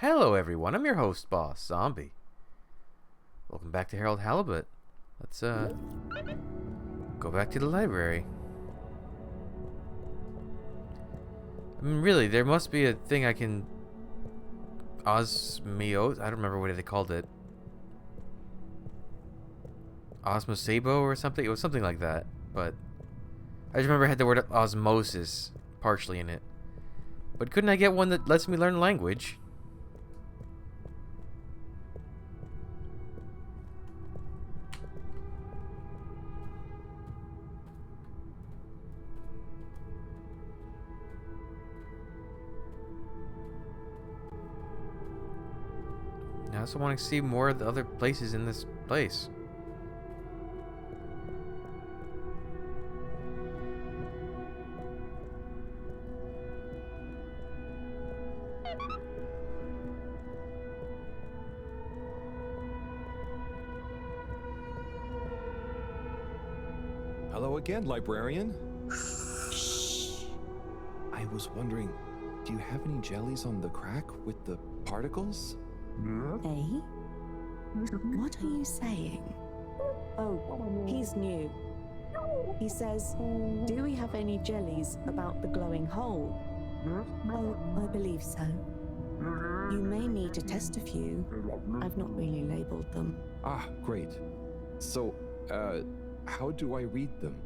Hello everyone, I'm your host, Boss Zombie. Welcome back to Harold Halibut. Let's go back to the library. I mean, really, there must be a thing I can osmose. I don't remember what they called it. Osmosabo or something? It was something like that, but I just remember it had the word osmosis partially in it. But couldn't I get one that lets me learn language? I also want to see more of the other places in this place. Hello again, librarian. Shh. I was wondering, do you have any jellies on the crack with the particles? Eh? What are you saying? Oh, he's new. He says, do we have any jellies about the glowing hole? Oh, I believe so. You may need to test a few. I've not really labeled them. Ah, great. So, how do I read them?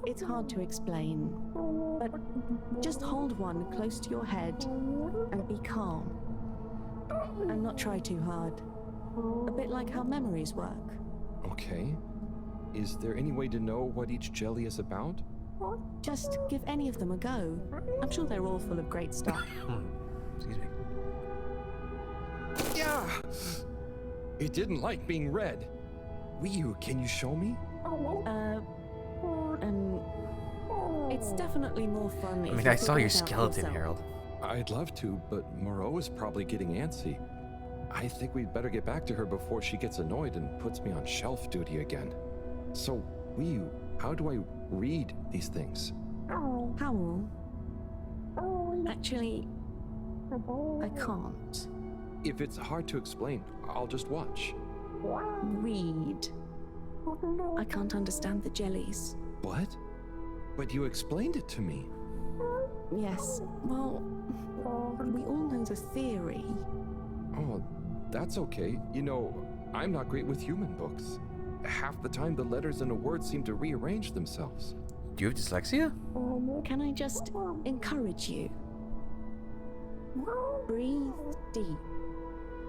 It's hard to explain, but just hold one close to your head and be calm. And not try too hard. A bit like how memories work. Okay. Is there any way to know what each jelly is about? Just give any of them a go. I'm sure they're all full of great stuff. Excuse me. Yeah! It didn't like being read. Ryu, can you show me? It's definitely more fun if I mean, you I saw figure your it out skeleton, yourself. Harold. I'd love to, but Moreau is probably getting antsy. I think we'd better get back to her before she gets annoyed and puts me on shelf duty again. So, Ryu, how do I read these things? Howl? Actually, I can't. If it's hard to explain, I'll just watch. Read. I can't understand the jellies. What? But you explained it to me. Yes, well, we all know the theory. Oh, that's okay. You know, I'm not great with human books. Half the time the letters in a word seem to rearrange themselves. Do you have dyslexia? Can I just encourage you? Breathe deep.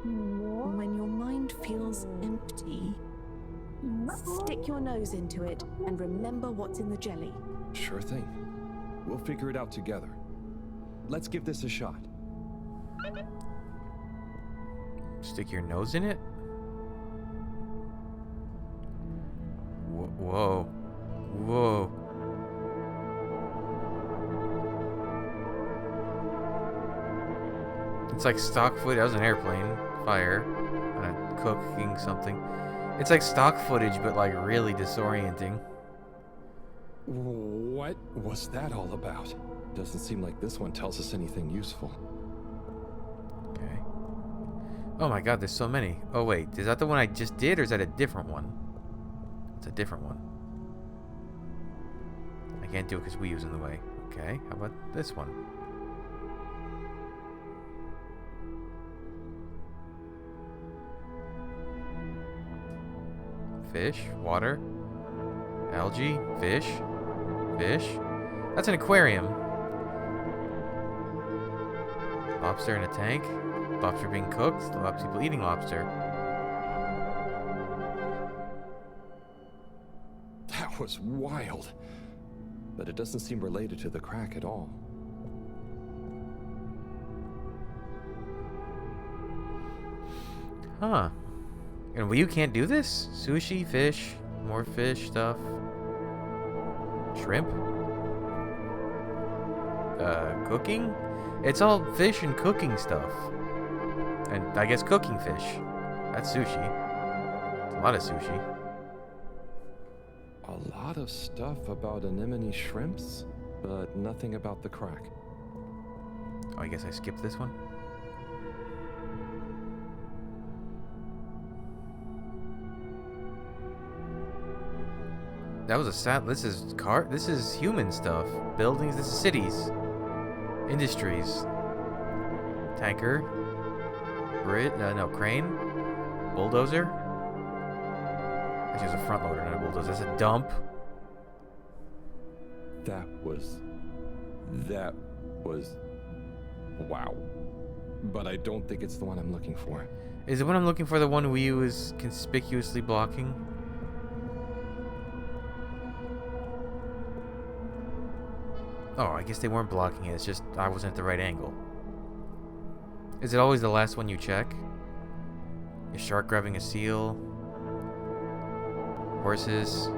When your mind feels empty, stick your nose into it and remember what's in the jelly. Sure thing. We'll figure it out together. Let's give this a shot. Stick your nose in it? Whoa. Whoa. It's like stock footage. That was an airplane. Fire. And a cooking something. It's like stock footage, but like really disorienting. What was that all about? Doesn't seem like this one tells us anything useful. Okay. Oh my god, there's so many. Oh wait, is that the one I just did, or is that a different one? It's a different one. I can't do it because Wii U's in the way. Okay, how about this one? Fish, water, algae, fish, fish. That's an aquarium. Lobster in a tank. Lobster being cooked. Lots of people eating lobster. That was wild. But it doesn't seem related to the crack at all. Huh. And Wii U can't do this? Sushi, fish, more fish stuff. Shrimp? Cooking? It's all fish and cooking stuff. And I guess cooking fish. That's sushi. It's a lot of sushi. A lot of stuff about anemone shrimps, but nothing about the crack. Oh, I guess I skipped this one. That was a sat. This is This is human stuff. Buildings. This is cities. Industries. Tanker. No, crane. Bulldozer. Actually, it's a front loader, not a bulldozer. That's a dump. That was... Wow. But I don't think it's the one I'm looking for. Is the one I'm looking for the one we was conspicuously blocking? Oh, I guess they weren't blocking it. It's just I wasn't at the right angle. Is it always the last one you check? A shark grabbing a seal. Horses.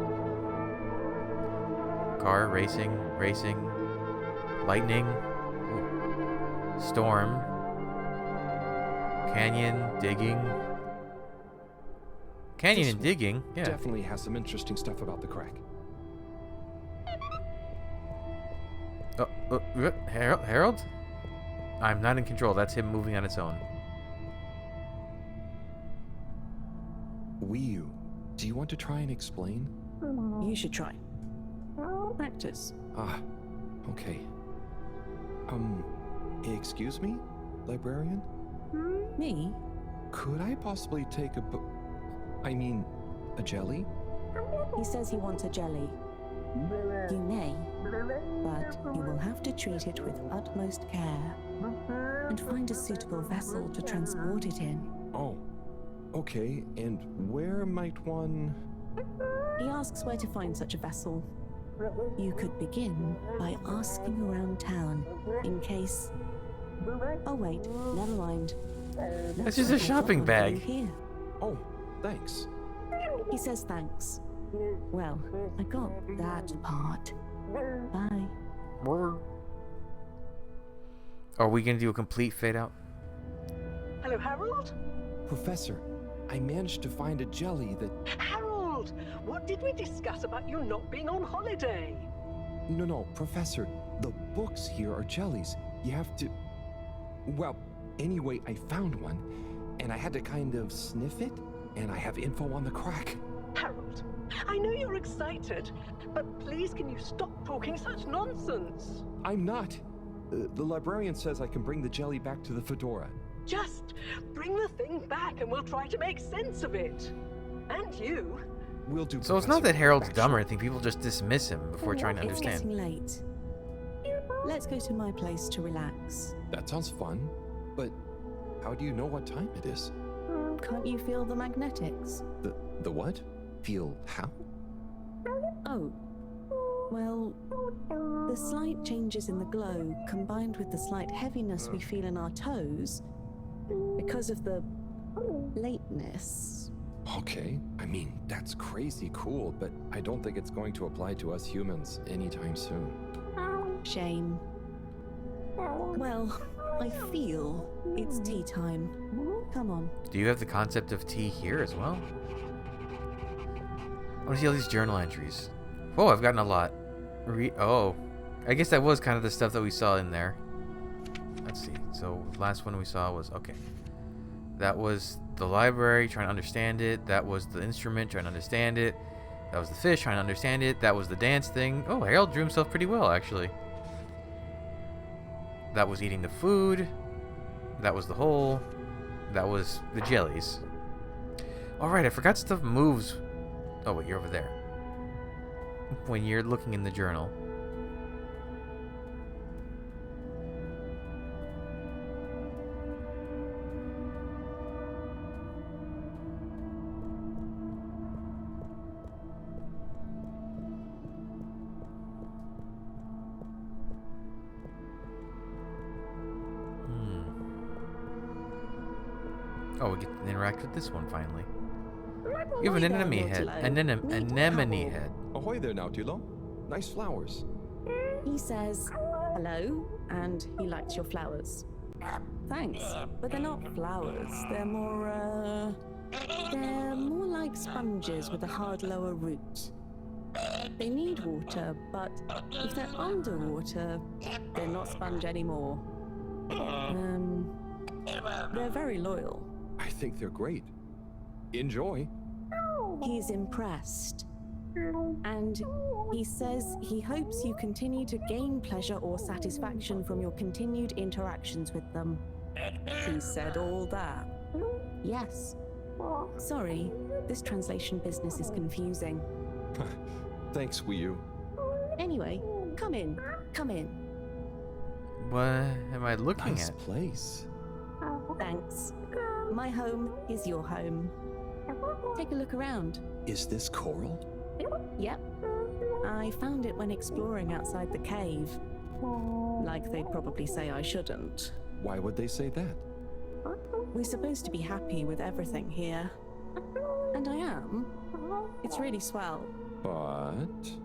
Car racing. Lightning. Ooh. Storm. Canyon. Digging. Canyon This and digging? Yeah. Definitely has some interesting stuff about the crack. Harold? I'm not in control. That's him moving on its own. Wii, do you want to try and explain? You should try. Practice. Ah, okay. Excuse me, librarian? Me? Could I possibly take a jelly? He says he wants a jelly. You may, but you will have to treat it with utmost care and find a suitable vessel to transport it in. Oh, okay. And where might one... He asks where to find such a vessel. You could begin by asking around town in case... Oh wait, never mind. That's just a shopping bag. Here. Oh, thanks. He says thanks. Well, I got that part. Bye. Are we gonna do a complete fade out? Hello, Harold? Professor, I managed to find a jelly that... Harold! What did we discuss about you not being on holiday? No, Professor. The books here are jellies. You have to... Well, anyway, I found one, and I had to kind of sniff it, and I have info on the crack. Harold, I know you're excited, but please can you stop talking such nonsense? I'm not. The librarian says I can bring the jelly back to the fedora. Just bring the thing back and we'll try to make sense of it. And you. We'll do. So it's not that Professor. Harold's dumb or anything. People just dismiss him before trying to It's understand. getting late. Let's go to my place to relax. That sounds fun, but how do you know what time it is? Can't you feel the magnetics? The what? Feel how? Oh. Well, the slight changes in the glow combined with the slight heaviness we feel in our toes because of the lateness. Okay, I mean, that's crazy cool, but I don't think it's going to apply to us humans anytime soon. Shame. Well, I feel it's tea time. Come on. Do you have the concept of tea here as well? I want to see all these journal entries. Oh, I've gotten a lot. Oh, I guess that was kind of the stuff that we saw in there. Let's see. So last one we saw was, okay. That was the library, trying to understand it. That was the instrument, trying to understand it. That was the fish, trying to understand it. That was the dance thing. Oh, Harold drew himself pretty well, actually. That was eating the food. That was the hole. That was the jellies. Alright, I forgot stuff moves. Oh, wait, you're over there. When you're looking in the journal. Oh, we get to interact with this one finally. You have an anemone head. Anemone head. Ahoy there, Nautilo. Nice flowers. He says hello, and he likes your flowers. Thanks, but they're not flowers. They're more like sponges with a hard lower root. They need water, but if they're underwater, they're not sponge anymore. They're very loyal. I think they're great. Enjoy. He's impressed. And he says he hopes you continue to gain pleasure or satisfaction from your continued interactions with them. He said all that. Yes. Sorry, this translation business is confusing. Thanks, Wii U. Anyway, come in. Come in. What am I looking Nice at? place. Thanks. My home is your home. Take a look around. Is this coral? Yep. I found it when exploring outside the cave. Like they'd probably say I shouldn't. Why would they say that? We're supposed to be happy with everything here. And I am. It's really swell. But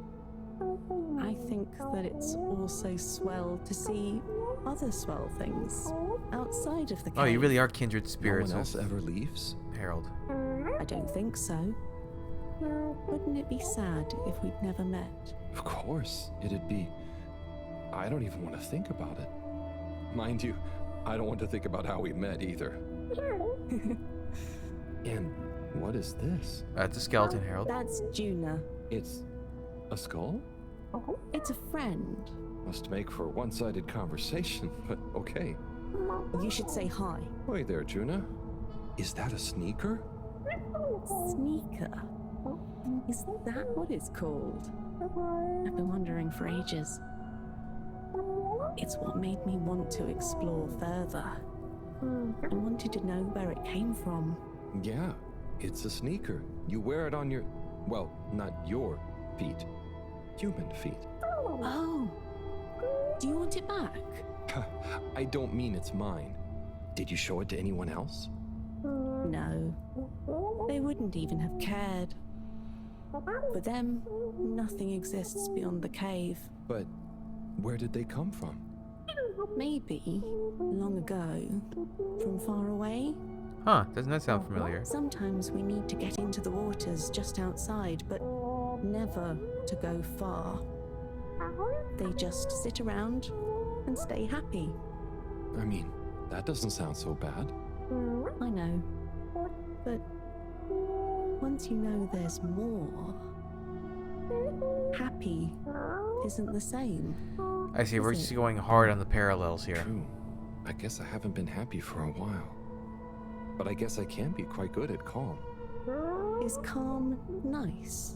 I think that it's also swell to see other swell things outside of the cave. Oh, you really are kindred no spirits one else with ever leaves? Harold. I don't think so. Wouldn't it be sad if we'd never met? Of course, it'd be. I don't even want to think about it. Mind you, I don't want to think about how we met either. And what is this? That's a skeleton, Harold. That's Juna. It's a skull? It's a friend. Must make for one-sided conversation, but okay. You should say hi. Hey there, Juna. Is that a sneaker? Sneaker? Is that what it's called? I've been wondering for ages. It's what made me want to explore further. I wanted to know where it came from. Yeah, it's a sneaker. You wear it on your... well, not your feet. Human feet. Oh, do you want it back? I don't mean it's mine. Did you show it to anyone else? No, they wouldn't even have cared. For them, nothing exists beyond the cave. But where did they come from? Maybe, long ago, from far away. Huh, doesn't that sound familiar? Sometimes we need to get into the waters just outside, but never to go far. They just sit around and stay happy. I mean, that doesn't sound so bad. I know, but once you know there's more, happy isn't the same. I see, we're Is just it? going hard on the parallels here. True. I guess I haven't been happy for a while. But I guess I can be quite good at calm. Is calm nice?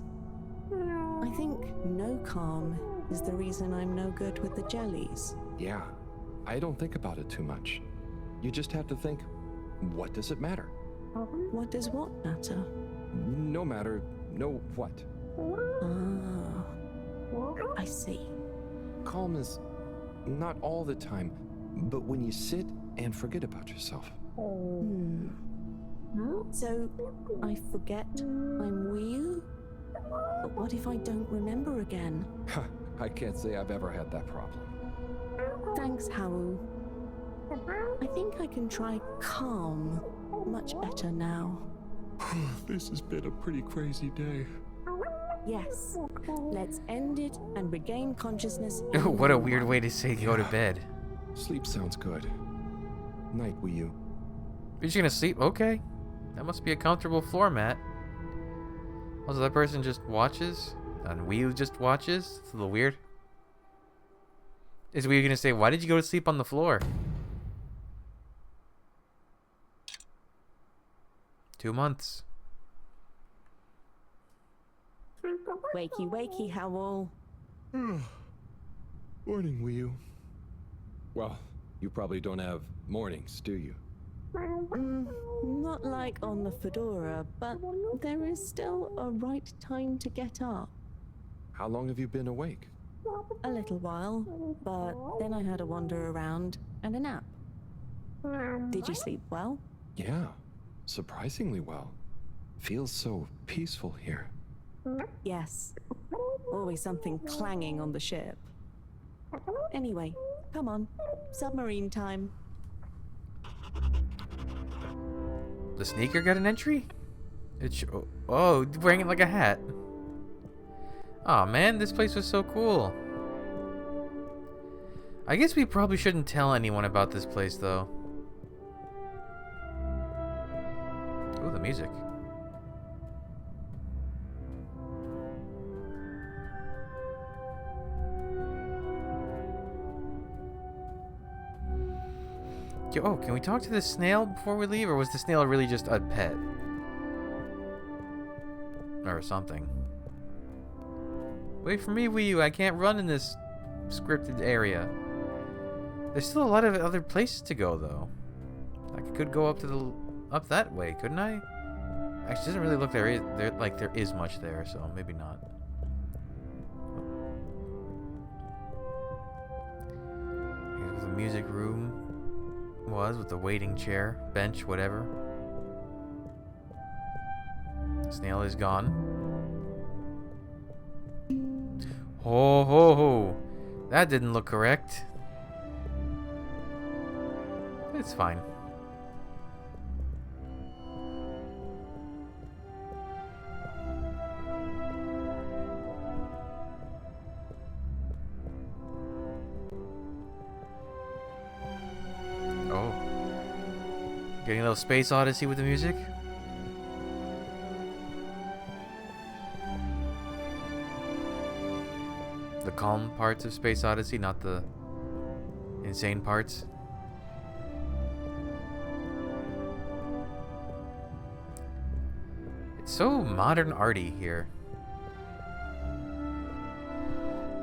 I think no calm is the reason I'm no good with the jellies. Yeah, I don't think about it too much. You just have to think, what does it matter? What does what matter? No matter, no what. Ah, I see. Calm is not all the time, but when you sit and forget about yourself. So, I forget I'm Wii? But what if I don't remember again? I can't say I've ever had that problem. Thanks, Hau. I think I can try calm much better now. This has been a pretty crazy day. Yes, let's end it and regain consciousness. What a weird way to say go to bed. Sleep sounds good. Night, Wii U. You're just gonna sleep? Okay. That must be a comfortable floor mat. Also, that person just watches? And Wii U just watches? It's a little weird. Is Wii U gonna say, why did you go to sleep on the floor? 2 months. Wakey, wakey, Howl. Morning, Wii U. Well, you probably don't have mornings, do you? Not like on the Fedora, but there is still a right time to get up. How long have you been awake? A little while, but then I had a wander around and a nap. Did you sleep well? Yeah, surprisingly well. Feels so peaceful here. Yes. Always something clanging on the ship. Anyway, come on. Submarine time. The sneaker got an entry? Oh, wearing it like a hat. Aw, man, this place was so cool. I guess we probably shouldn't tell anyone about this place, though. Ooh, the music. Can we talk to the snail before we leave, or was the snail really just a pet? Or something. Wait for me, Wii U. I can't run in this scripted area. There's still a lot of other places to go, though. Like, I could go up that way, couldn't I? Actually, it doesn't really look there is much there, so maybe not. Here's where the music room was, with the waiting chair, bench, whatever. Snail is gone. Ho ho ho! That didn't look correct. It's fine. Oh. Getting a little Space Odyssey with the music? The calm parts of Space Odyssey, not the insane parts. It's so modern arty here.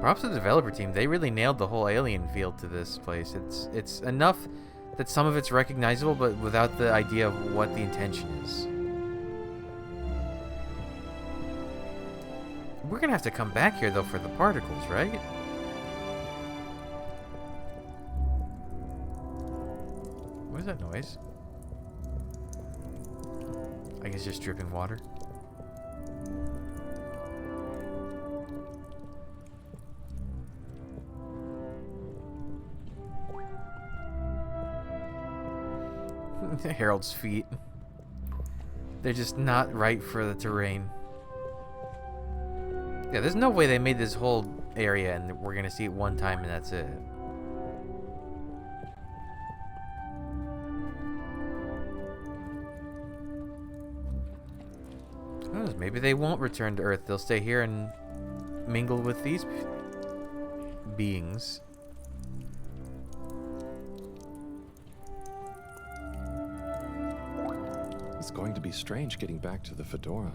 Props to the developer team. They really nailed the whole alien feel to this place. It's enough that some of it's recognizable, but without the idea of what the intention is. We're gonna have to come back here, though, for the particles, right? What is that noise? I guess just dripping water. Harold's feet. They're just not right for the terrain. Yeah, there's no way they made this whole area and we're gonna see it one time and that's it. Who knows? Maybe they won't return to Earth. They'll stay here and mingle with these beings. It's going to be strange getting back to the Fedora.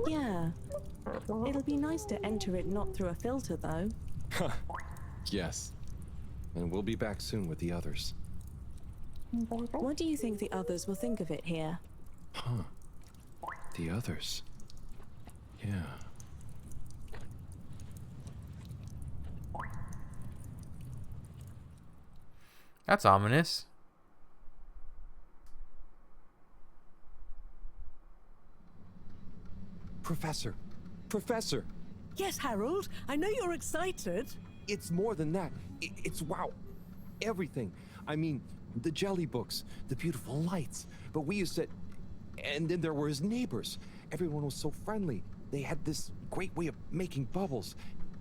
Yeah. It'll be nice to enter it not through a filter, though. Yes. And we'll be back soon with the others. What do you think the others will think of it here? Huh. The others. Yeah. That's ominous. Professor! Professor! Yes, Harold, I know you're excited. It's more than that. It's wow. Everything. I mean, the jelly books, the beautiful lights. But we used to... And then there were his neighbors. Everyone was so friendly. They had this great way of making bubbles.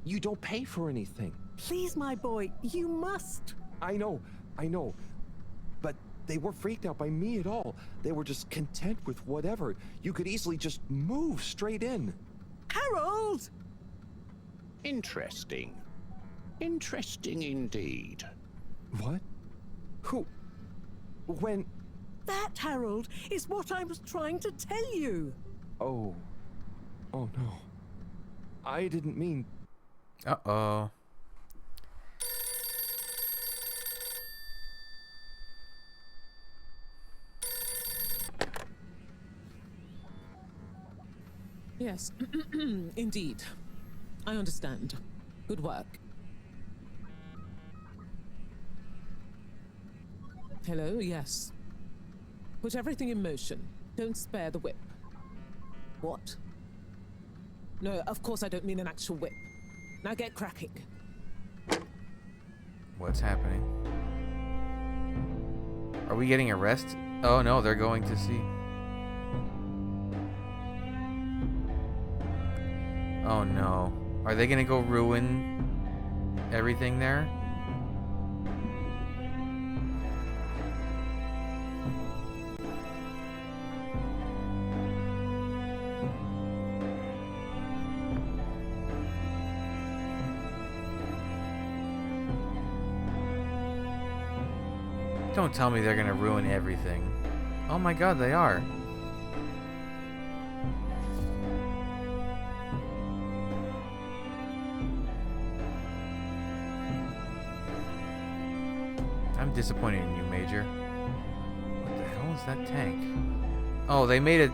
You don't pay for anything. Please, my boy, you must. I know. But they weren't freaked out by me at all. They were just content with whatever. You could easily just move straight in. Harold! Interesting. Interesting indeed. What? Who? When? That, Harold, is what I was trying to tell you. Oh. Oh no. I didn't mean... Uh-oh. Yes, indeed. I understand. Good work. Hello, yes. Put everything in motion. Don't spare the whip. What? No, of course I don't mean an actual whip. Now get cracking. What's happening? Are we getting arrested? Oh no, they're going to see. Oh no. Are they gonna go ruin everything there? Don't tell me they're gonna ruin everything. Oh my god, they are. I'm disappointed in you, Major. What the hell is that tank? Oh, they made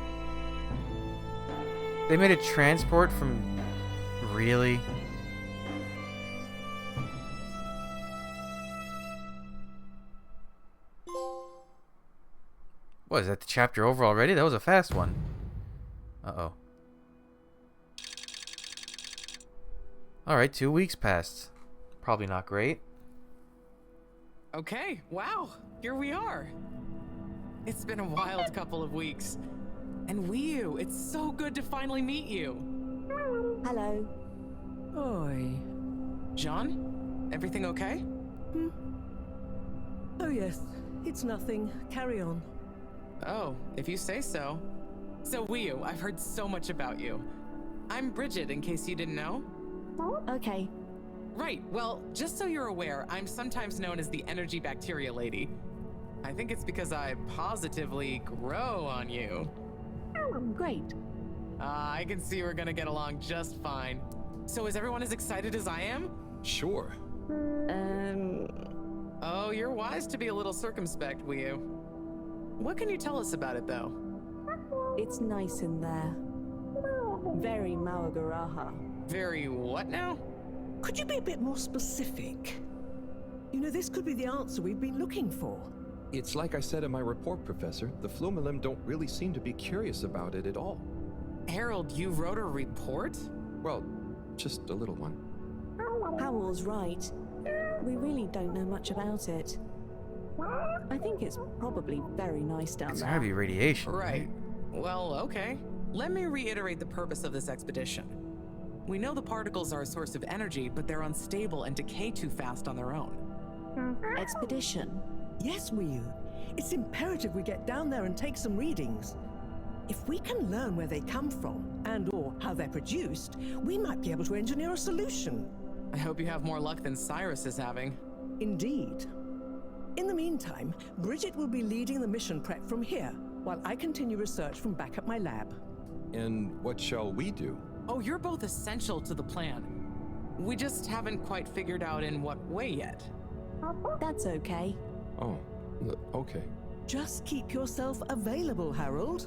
a transport from... Really? What, is that the chapter over already? That was a fast one. Uh-oh. Alright, 2 weeks passed. Probably not great. Okay, wow, here we are. It's been a wild couple of weeks. And Wiu, it's so good to finally meet you. Hello. Oi. John, everything okay? Oh yes, it's nothing. Carry on. Oh, if you say so. So Wiu, I've heard so much about you. I'm Bridget, in case you didn't know. Okay. Right, well, just so you're aware, I'm sometimes known as the Energy Bacteria Lady. I think it's because I positively grow on you. Great. I can see we're gonna get along just fine. So is everyone as excited as I am? Sure. Oh, you're wise to be a little circumspect, Wiu. What can you tell us about it, though? It's nice in there. Very Mawagaraha. Very what now? Could you be a bit more specific? You know, this could be the answer we've been looking for. It's like I said in my report, Professor. The Flumilim don't really seem to be curious about it at all. Harold, you wrote a report? Well, just a little one. Howell's right. We really don't know much about it. I think it's probably very nice down It's there. gotta be radiation. Right. Well, okay. Let me reiterate the purpose of this expedition. We know the particles are a source of energy, but they're unstable and decay too fast on their own. Expedition. Yes, Wiu. It's imperative we get down there and take some readings. If we can learn where they come from and or how they're produced, we might be able to engineer a solution. I hope you have more luck than Cyrus is having. Indeed. In the meantime, Bridget will be leading the mission prep from here, while I continue research from back at my lab. And what shall we do? Oh, you're both essential to the plan. We just haven't quite figured out in what way yet. That's okay. Oh, okay. Just keep yourself available, Harold.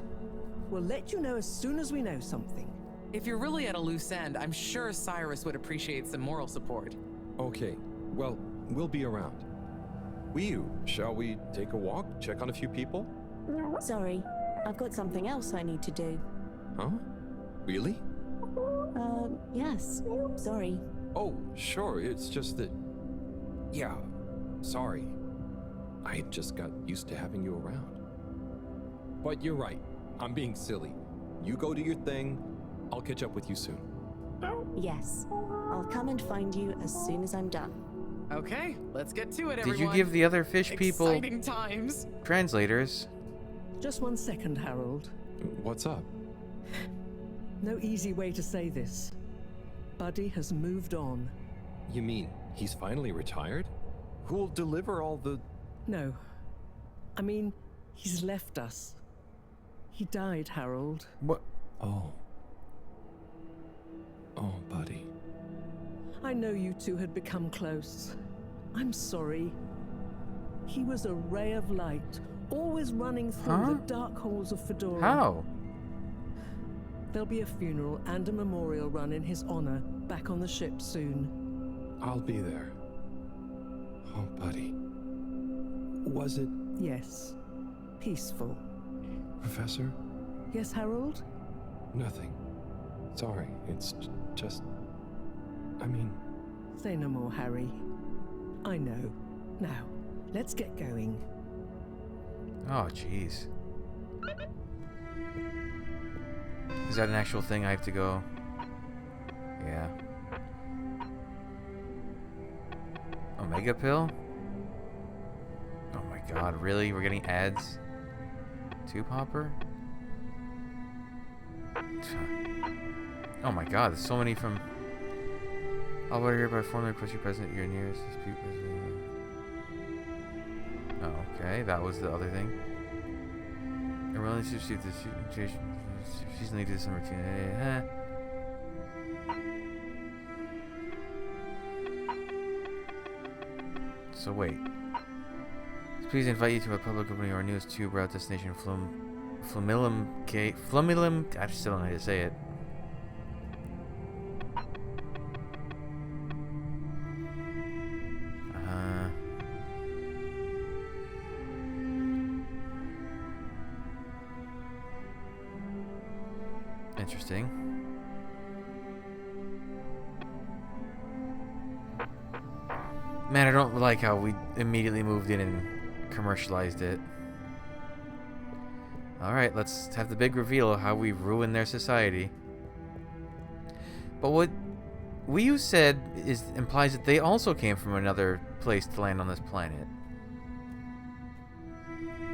We'll let you know as soon as we know something. If you're really at a loose end, I'm sure Cyrus would appreciate some moral support. Okay. Well, we'll be around. Wiu, shall we take a walk, check on a few people? Sorry, I've got something else I need to do. Huh? Really? Yes. Sorry. Oh, sure. It's just that... Yeah, sorry. I just got used to having you around. But you're right. I'm being silly. You go do your thing. I'll catch up with you soon. Yes. I'll come and find you as soon as I'm done. Okay, let's get to it, Did everyone. you give the other fish people Exciting times. translators? Just 1 second, Harold. What's up? No easy way to say this. Buddy has moved on. You mean he's finally retired? Who'll deliver all the... No. I mean, he's left us. He died, Harold. What? Oh. Oh, buddy. I know you two had become close. I'm sorry. He was a ray of light, always running through the dark halls of Fedora. How? There'll be a funeral and a memorial run in his honor back on the ship soon. I'll be there. Oh, buddy. Was it... Yes. Peaceful. Professor? Yes, Harold? Nothing. Sorry, it's just... I mean... Say no more, Harry. I know. Now, let's get going. Oh, jeez. Is that an actual thing I have to go? Yeah. Omega pill? Oh my god, really? We're getting ads? Tube hopper? Oh my god, there's so many from... I'll hereby formally request you present your nearest dispute resolution. Oh. Okay, that was the other thing. Everyone should see this. She's leading to some routine. So wait. Please invite you to a public opening of our newest tube route destination, Flumilum. I still don't know how to say it. Interesting. Man, I don't like how we immediately moved in and commercialized it. Alright, let's have the big reveal of how we ruined their society. But what you said implies that they also came from another place to land on this planet.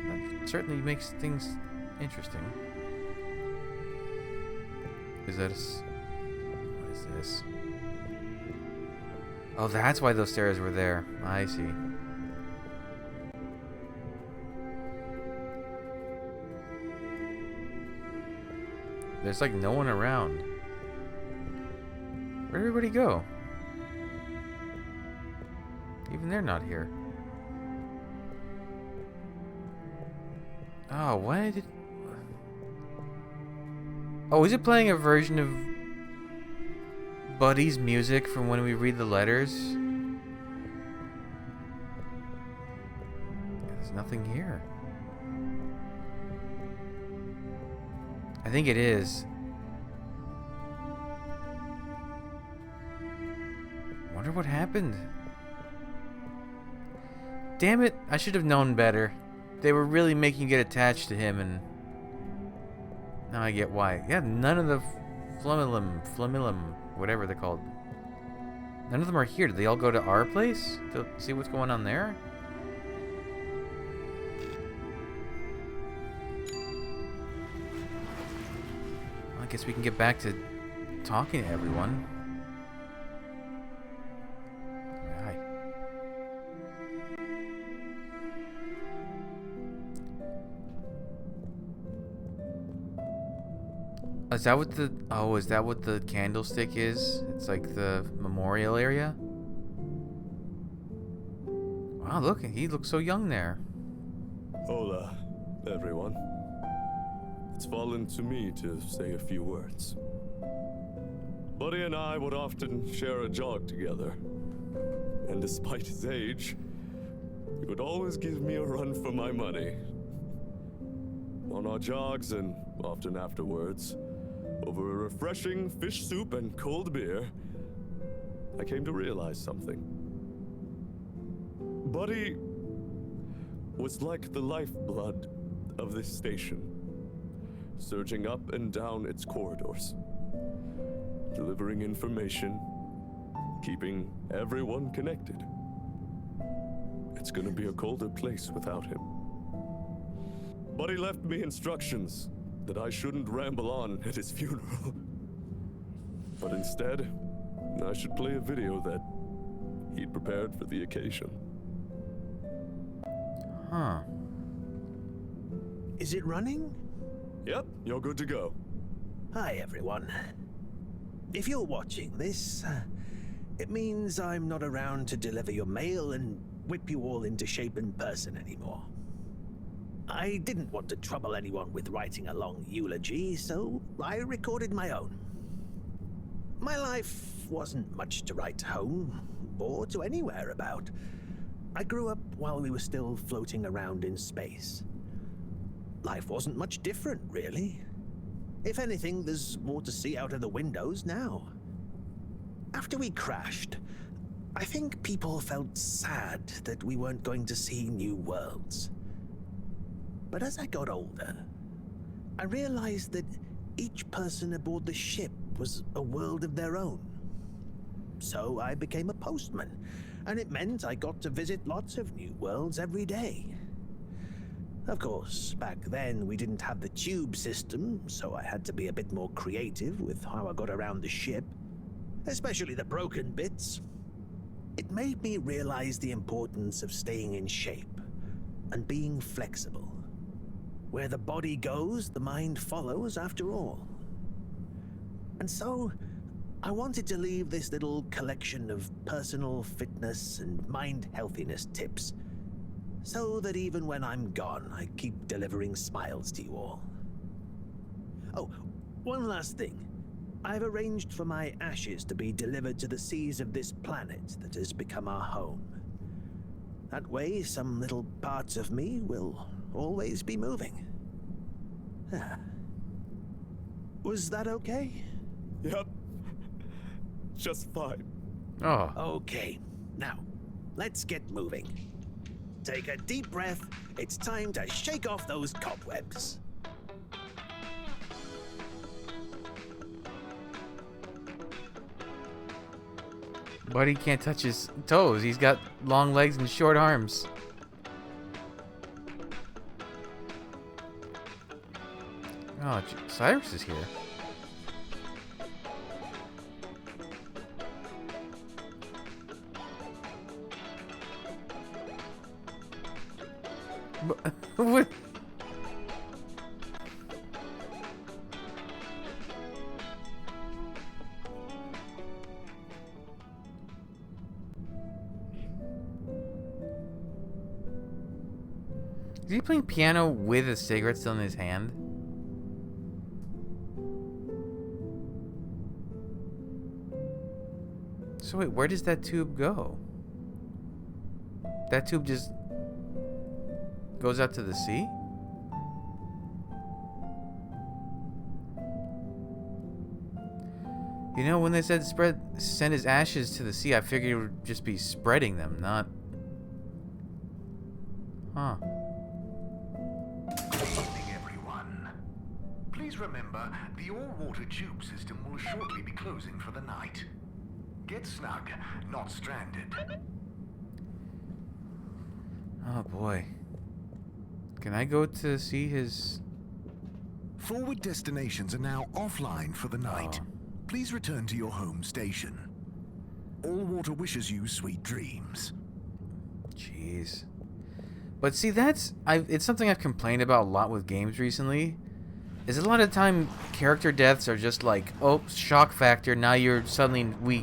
That certainly makes things interesting. Is that what is this? Oh, that's why those stairs were there. I see. There's like no one around. Where'd everybody go? Even they're not here. Oh, why did... Oh, is it playing a version of Buddy's music from when we read the letters? There's nothing here. I think it is. Wonder what happened. Damn it, I should have known better. They were really making you get attached to him, and now I get why. Yeah, none of the Flumilum, whatever they're called. None of them are here. Did they all go to our place to see what's going on there? Well, I guess we can get back to talking to everyone. Hi. Is that what the... Oh, is that what the candlestick is? It's like the memorial area? Wow, look, he looks so young there. Hola, everyone. It's fallen to me to say a few words. Buddy and I would often share a jog together. And despite his age, he would always give me a run for my money. On our jogs and often afterwards, over a refreshing fish soup and cold beer, I came to realize something. Buddy was like the lifeblood of this station, surging up and down its corridors, delivering information, keeping everyone connected. It's gonna be a colder place without him. Buddy left me instructions that I shouldn't ramble on at his funeral. But instead, I should play a video that he'd prepared for the occasion. Huh. Is it running? Yep, you're good to go. Hi, everyone. If you're watching this, it means I'm not around to deliver your mail and whip you all into shape in person anymore. I didn't want to trouble anyone with writing a long eulogy, so I recorded my own. My life wasn't much to write home, or to anywhere about. I grew up while we were still floating around in space. Life wasn't much different, really. If anything, there's more to see out of the windows now. After we crashed, I think people felt sad that we weren't going to see new worlds. But as I got older, I realized that each person aboard the ship was a world of their own. So I became a postman, and it meant I got to visit lots of new worlds every day. Of course, back then we didn't have the tube system, so I had to be a bit more creative with how I got around the ship, especially the broken bits. It made me realize the importance of staying in shape, and being flexible. Where the body goes, the mind follows after all. And so, I wanted to leave this little collection of personal fitness and mind healthiness tips, so that even when I'm gone, I keep delivering smiles to you all. Oh, one last thing. I've arranged for my ashes to be delivered to the seas of this planet that has become our home. That way, some little parts of me will always be moving. Was that okay? Yep. Just fine. Oh. Okay, now, let's get moving. Take a deep breath. It's time to shake off those cobwebs. Buddy can't touch his toes. He's got long legs and short arms. Oh, Cyrus is here. What? Is he playing piano with a cigarette still in his hand? So wait, where does that tube go? That tube just goes out to the sea? You know, when they said send his ashes to the sea, I figured it would just be spreading them, not... Huh. Good evening, everyone. Please remember, the all-water tube system will shortly be closing for the night. Get snug, not stranded. Oh boy. Can I go to see his... Forward destinations are now offline for the night. Oh. Please return to your home station. All-water wishes you sweet dreams. Jeez. But see, it's something I've complained about a lot with games recently. Is a lot of the time character deaths are just like, oh, shock factor, now you're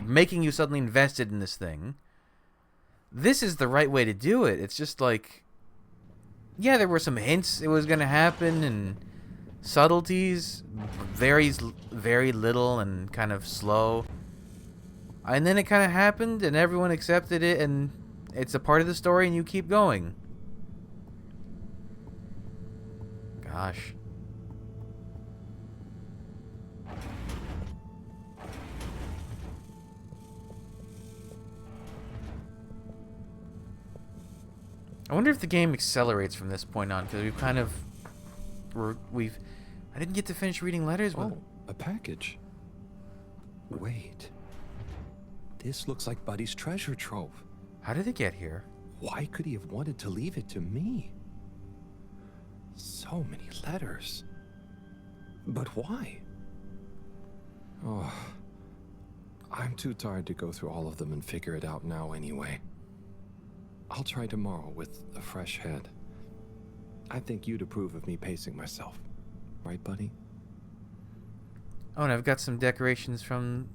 making you suddenly invested in this thing. This is the right way to do it. It's just like, yeah, there were some hints it was going to happen and subtleties, very little and kind of slow. And then it kind of happened and everyone accepted it and it's a part of the story and you keep going. Gosh. I wonder if the game accelerates from this point on, because we've kind of... I didn't get to finish reading letters, but... Oh, a package. Wait. This looks like Buddy's treasure trove. How did it get here? Why could he have wanted to leave it to me? So many letters. But why? Oh, I'm too tired to go through all of them and figure it out now anyway. I'll try tomorrow with a fresh head. I think you'd approve of me pacing myself. Right, buddy? Oh, and I've got some decorations from...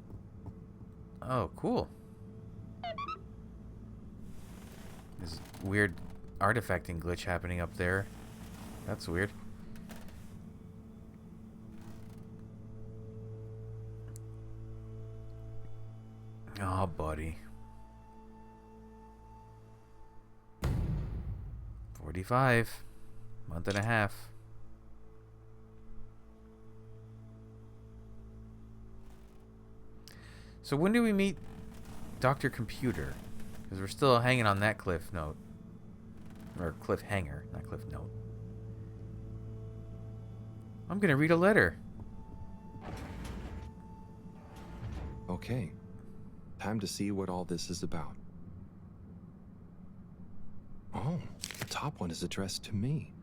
Oh, cool. This weird artifacting glitch happening up there. That's weird. Oh, buddy. 45. Month and a half. So when do we meet Dr. Computer? Because we're still hanging on that cliff note. Or cliffhanger, not cliff note. I'm gonna read a letter. Okay. Time to see what all this is about. Oh, the top one is addressed to me.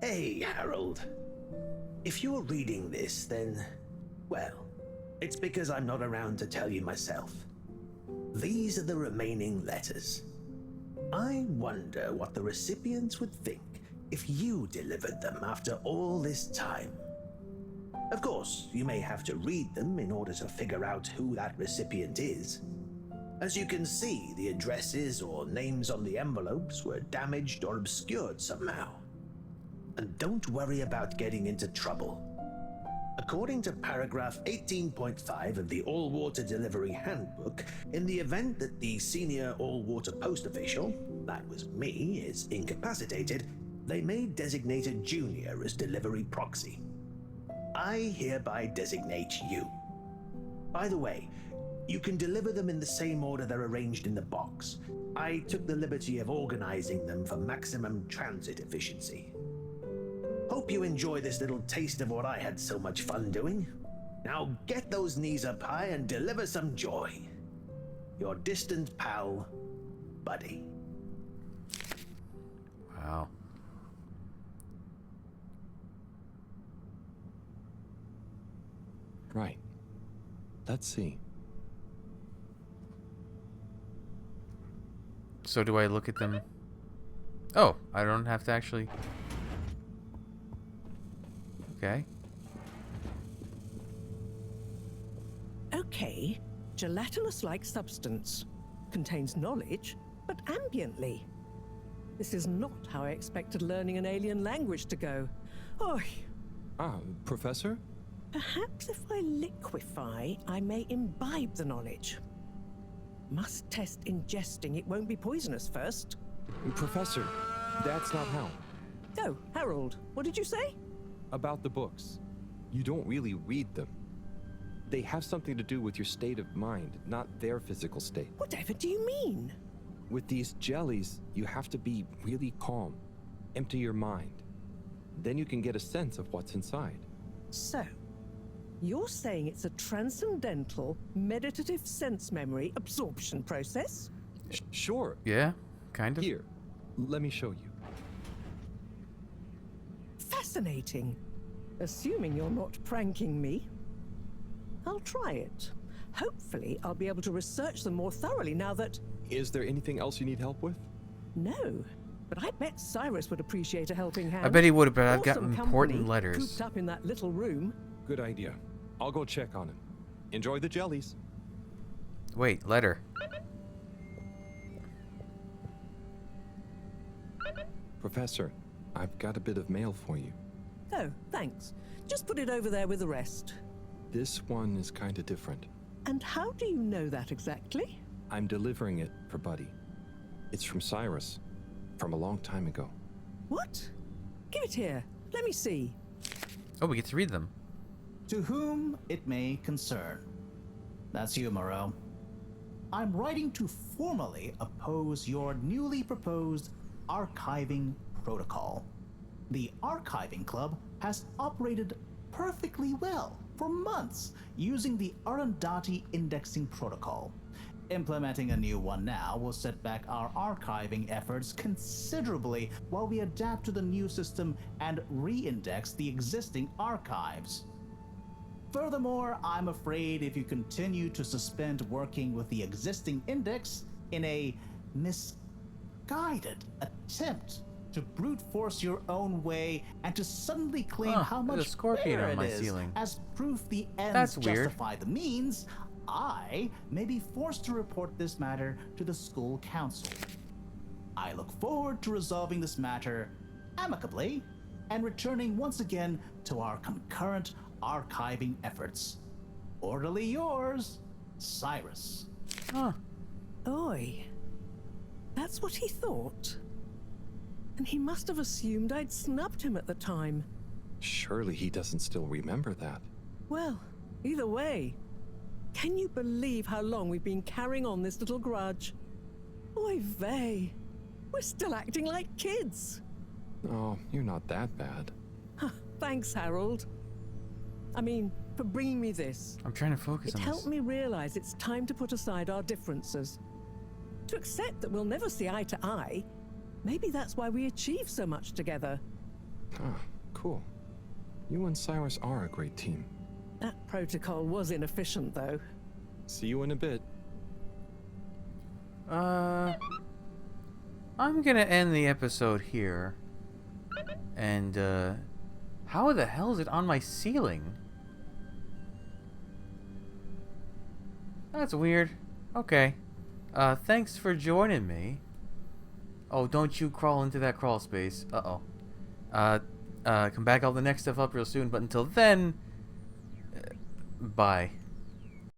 Hey, Harold. If you're reading this, then, well, it's because I'm not around to tell you myself. These are the remaining letters. I wonder what the recipients would think if you delivered them after all this time. Of course, you may have to read them in order to figure out who that recipient is. As you can see, the addresses or names on the envelopes were damaged or obscured somehow. And don't worry about getting into trouble. According to paragraph 18.5 of the All-Water Delivery Handbook, in the event that the senior all-water post official, that was me, is incapacitated, they may designate a junior as delivery proxy. I hereby designate you. By the way, you can deliver them in the same order they're arranged in the box. I took the liberty of organizing them for maximum transit efficiency. Hope you enjoy this little taste of what I had so much fun doing. Now get those knees up high and deliver some joy. Your distant pal, Buddy. Wow. Right. Let's see. So do I look at them? Oh, I don't have to actually... Okay. Okay, gelatinous-like substance. Contains knowledge, but ambiently. This is not how I expected learning an alien language to go. Oh, Ah, Professor? perhaps if I liquefy, I may imbibe the knowledge. Must test ingesting it won't be poisonous first. Professor, that's not how. Oh, Harold, what did you say? About the books. You don't really read them. They have something to do with your state of mind, not their physical state. Whatever do you mean? With these jellies, you have to be really calm. Empty your mind. Then you can get a sense of what's inside. So, you're saying it's a transcendental, meditative sense memory absorption process? Sure. Yeah, kind of. Here, let me show you. Fascinating. Assuming you're not pranking me. I'll try it. Hopefully, I'll be able to research them more thoroughly now that... Is there anything else you need help with? No, but I bet Cyrus would appreciate a helping hand. I bet he would, but I've Or got some important company letters. cooped up in that little room. Good idea. I'll go check on him. Enjoy the jellies. Wait, letter. Professor, I've got a bit of mail for you. Oh, thanks. Just put it over there with the rest. This one is kind of different. And how do you know that exactly? I'm delivering it for Buddy. It's from Cyrus, from a long time ago. What? Give it here. Let me see. Oh, we get to read them. To whom it may concern. That's you, Moreau. I'm writing to formally oppose your newly proposed archiving protocol. The Archiving Club has operated perfectly well for months using the Arundhati indexing protocol. Implementing a new one now will set back our archiving efforts considerably while we adapt to the new system and re-index the existing archives. Furthermore, I'm afraid if you continue to suspend working with the existing index in a misguided attempt to brute force your own way and to suddenly claim how there's much a scorpion better on it my is ceiling. as proof the ends That's weird. justify the means, I may be forced to report this matter to the school council. I look forward to resolving this matter amicably and returning once again to our concurrent archiving efforts. Orderly yours, Cyrus. Huh. Oi. That's what he thought. And he must have assumed I'd snubbed him at the time. Surely he doesn't still remember that. Well, either way. Can you believe how long we've been carrying on this little grudge? Oy vey. We're still acting like kids. Oh, you're not that bad. Thanks, Harold. I mean, for bringing me this. I'm trying to focus It on helped this. me realize it's time to put aside our differences. To accept that we'll never see eye to eye. Maybe that's why we achieve so much together. Ah, cool. You and Cyrus are a great team. That protocol was inefficient, though. See you in a bit. I'm gonna end the episode here. And, how the hell is it on my ceiling? That's weird. Okay. Thanks for joining me. Oh, don't you crawl into that crawl space. Uh-oh. Come back, all the next stuff up real soon. But until then, bye.